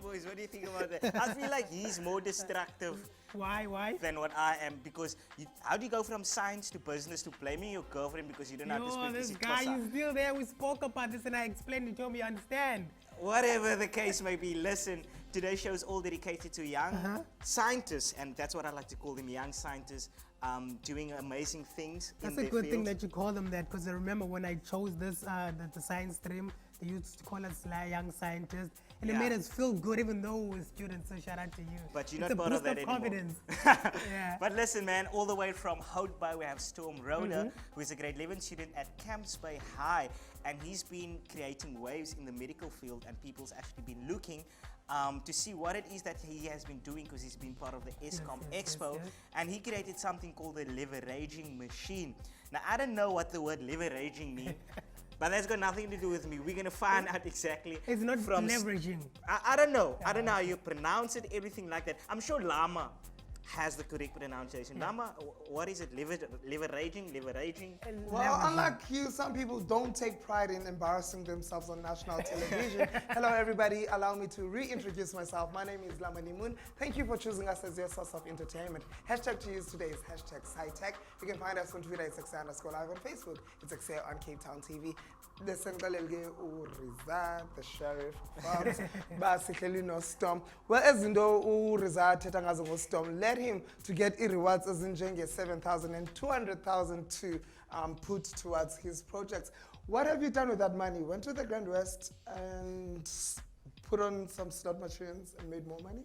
Boys, what do you think about that? I feel like he's more destructive Why? than what I am because how do you go from science to business to blaming your girlfriend because you don't know how to speak This guy is still there. We spoke about this and I explained it to him. You understand? Whatever the case may be, listen, today's show is all dedicated to young scientists, and that's what I like to call them, young scientists, doing amazing things That's in a their good thing fields. that you call them that, because I remember when I chose this, the science stream, they used to call us young scientists, and it Yeah. made us feel good even though we were students, so shout out to you. But you're It's not a part of boost that anymore. confidence. Yeah. But listen, man, all the way from Houtbay, we have Storm Rhoda, who is a grade 11 student at Camps Bay High, and he's been creating waves in the medical field, and people's actually been looking to see what it is that he has been doing because he's been part of the Eskom Expo, yes. and he created something called the leveraging machine. Now, I don't know what the word leveraging means, but that's got nothing to do with me. We're going to find out exactly. It's not from leveraging. I don't know. I don't know how you pronounce it, everything like that. I'm sure Llama has the correct pronunciation. Llama, what is it? Leveraging? Well, unlike you, some people don't take pride in embarrassing themselves on national television. Hello, everybody. Allow me to reintroduce myself. My name is Llama Moon. Thank you for choosing us as your source of entertainment. Hashtag to use today is hashtag SciTech. You can find us on Twitter. It's Ekse_live on Facebook. It's Ekse on Cape Town TV. The Sengalelge Uriza, the sheriff, basically no Storm. Well, as in though Uriza Tetangazo Storm led him to get rewards as in Jenge 7,000 and 200,000 to put towards his projects. What have you done with that money? Went to the Grand West and put on some slot machines and made more money?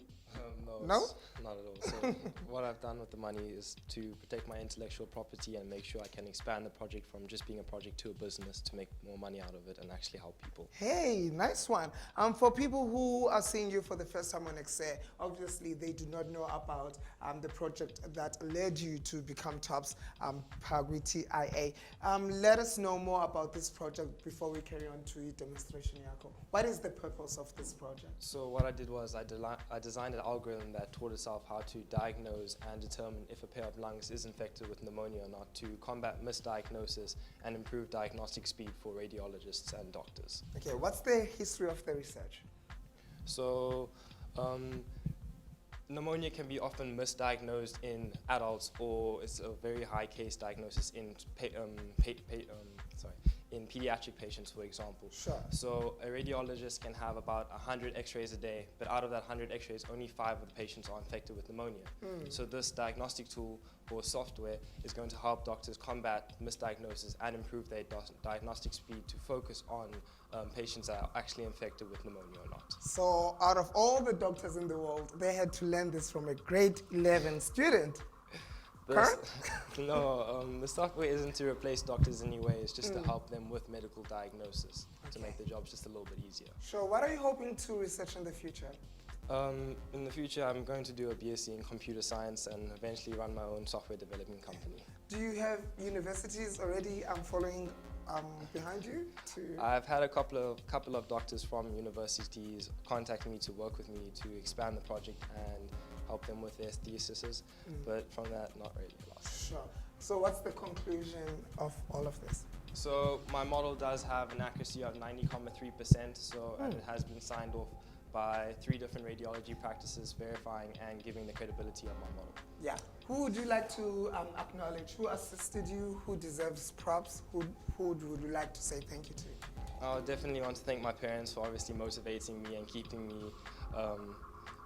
No, not at all. So what I've done with the money is to protect my intellectual property and make sure I can expand the project from just being a project to a business to make more money out of it and actually help people. Hey, nice one. For people who are seeing you for the first time on Ekse, obviously they do not know about the project that led you to become TOPS, Pagwiti IA. Let us know more about this project before we carry on to demonstration yako. What is the purpose of this project? So what I did was I designed an algorithm that taught itself how to diagnose and determine if a pair of lungs is infected with pneumonia or not to combat misdiagnosis and improve diagnostic speed for radiologists and doctors. Okay, what's the history of the research? So pneumonia can be often misdiagnosed in adults, or it's a very high case diagnosis in in pediatric patients, for example. Sure. So a radiologist can have about 100 x-rays a day, but out of that 100 x-rays, only 5 of the patients are infected with pneumonia. So this diagnostic tool or software is going to help doctors combat misdiagnosis and improve their diagnostic speed to focus on patients that are actually infected with pneumonia or not. So out of all the doctors in the world, they had to learn this from a grade 11 student. The software isn't to replace doctors in any way, it's just to help them with medical diagnosis, to make the jobs just a little bit easier. Sure, what are you hoping to research in the future? In the future, I'm going to do a BSc in computer science and eventually run my own software development company. Do you have universities already following behind you? I've had a couple of doctors from universities contact me to work with me to expand the project and help them with their theses, but from that, not really a lot. Sure. So what's the conclusion of all of this? So my model does have an accuracy of 90.3%, and it has been signed off by 3 different radiology practices verifying and giving the credibility of my model. Yeah. Who would you like to acknowledge? Who assisted you? Who deserves props? Who would you like to say thank you to? I definitely want to thank my parents for obviously motivating me and keeping me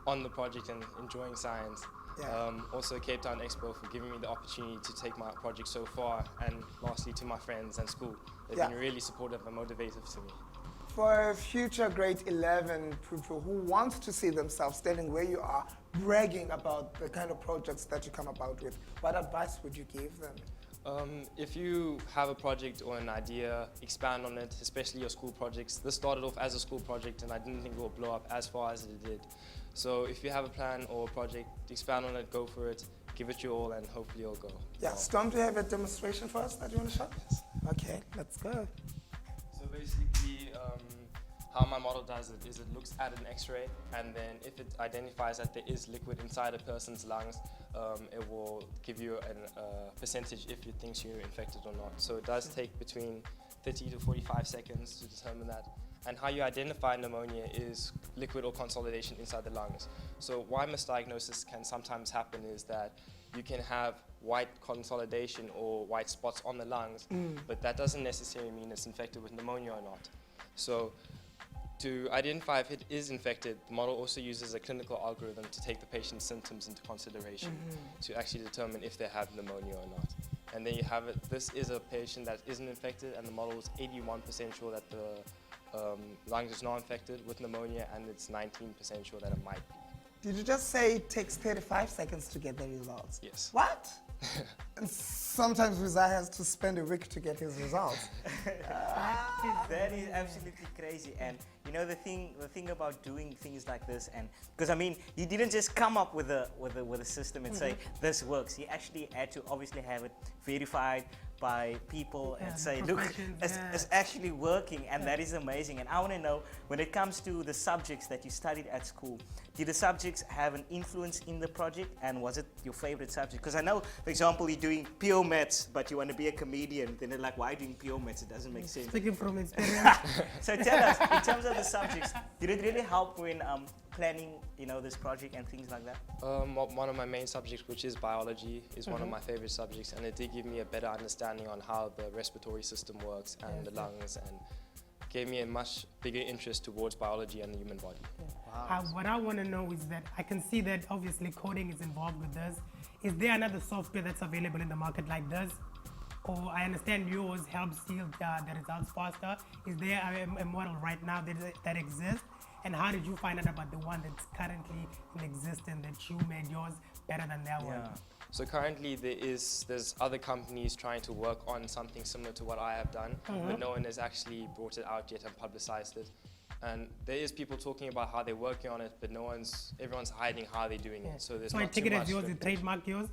on the project and enjoying science. Yeah. Also Cape Town Expo for giving me the opportunity to take my project so far, and lastly to my friends and school. They've been really supportive and motivative to me. For future grade 11 people who want to see themselves standing where you are, bragging about the kind of projects that you come about with, what advice would you give them? If you have a project or an idea, expand on it, especially your school projects. This started off as a school project and I didn't think it would blow up as far as it did. So if you have a plan or a project, expand on it, go for it, give it your all, and hopefully it'll go. Yeah, Storm, do you have a demonstration for us that you want to show? Yes. Okay, let's go. So basically, how my model does it is it looks at an x-ray, and then if it identifies that there is liquid inside a person's lungs, it will give you a percentage if it thinks you're infected or not. So it does take between 30 to 45 seconds to determine that, And how you identify pneumonia is liquid or consolidation inside the lungs. So why misdiagnosis can sometimes happen is that you can have white consolidation or white spots on the lungs, but that doesn't necessarily mean it's infected with pneumonia or not. So to identify if it is infected, the model also uses a clinical algorithm to take the patient's symptoms into consideration to actually determine if they have pneumonia or not. And then you have it, this is a patient that isn't infected, and the model is 81% sure that the lungs is not infected with pneumonia, and it's 19% sure that it might be. Did you just say it takes 35 seconds to get the results? Yes. What? And sometimes Rizai has to spend a week to get his results. That is absolutely crazy. And you know the thing about doing things like this, and because I mean, you didn't just come up with a system and say this works. You actually had to obviously have it verified by people and say, look, it's actually working, and that is amazing. And I want to know, when it comes to the subjects that you studied at school, did the subjects have an influence in the project, and was it your favorite subject? Because I know, for example, you're doing pure maths, but you want to be a comedian. Then they're like, why are you doing pure maths? It doesn't make sense. Speaking from experience. So tell us, in terms of the subjects, did it really help when planning, you know, this project and things like that? One of my main subjects, which is biology, is one of my favorite subjects, and it did give me a better understanding on how the respiratory system works and the lungs, and gave me a much bigger interest towards biology and the human body. Wow. What I want to know is that I can see that obviously coding is involved with this. Is there another software that's available in the market like this? Or I understand yours helps seal the results faster. Is there a model right now that exists? And how did you find out about the one that's currently in existence, that you made yours better than their one? So currently there's other companies trying to work on something similar to what I have done, but no one has actually brought it out yet and publicized it. And there is people talking about how they're working on it, but everyone's hiding how they're doing it. So there's I not take too it much. as yours, is trademark yours?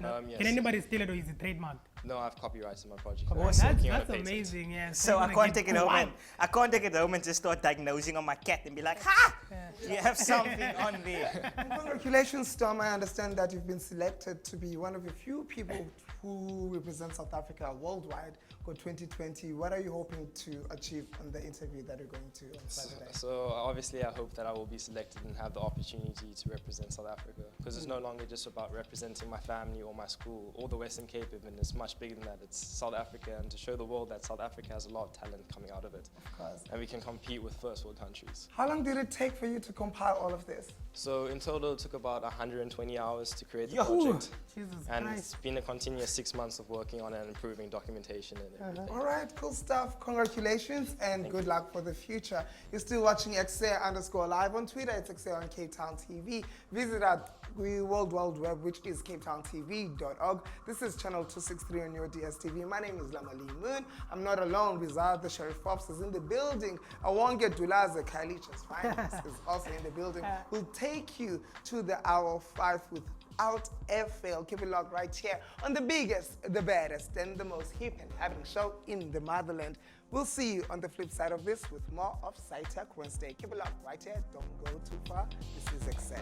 No. Yes. Can anybody steal it, or is it trademarked? No, I have copyrights in my project. Oh, I'm working on a that's patent. amazing, yeah. So I I'm can't gonna take get it home. one. I can't take it home and just start diagnosing on my cat and be like, ha! You have something on there. Congratulations, Storm. I understand that you've been selected to be one of the few people who represent South Africa worldwide for 2020. What are you hoping to achieve on the interview that you're going to on Saturday? So obviously I hope that I will be selected and have the opportunity to represent South Africa, because it's no longer just about representing my family or my school or the Western Cape even. It's much bigger than that. It's South Africa, and to show the world that South Africa has a lot of talent coming out of it. Of course. And we can compete with first world countries. How long did it take for you to compile all of this? So in total it took about 120 hours to create the Yo. project. Jesus And Christ. it's been a continuous 6 months of working on it and improving documentation and everything. All right, cool stuff. Congratulations and good luck for the future. You're still watching Ekse_live on Twitter. It's Ekse on Cape Town TV. Visit our World Web, which is capetowntv.org. This is channel 263 on your DSTV. My name is Llama Moon. I'm not alone. Rizal, the Sheriff Pops, is in the building. Awonge Dulaza Kailich's finest is also in the building. We'll take you to the hour 5 without air fail. Keep it locked right here on the biggest, the baddest, and the most hip and happening show in the motherland. We'll see you on the flip side of this with more of SciTech Wednesday. Keep it locked right here. Don't go too far. This is Ekse.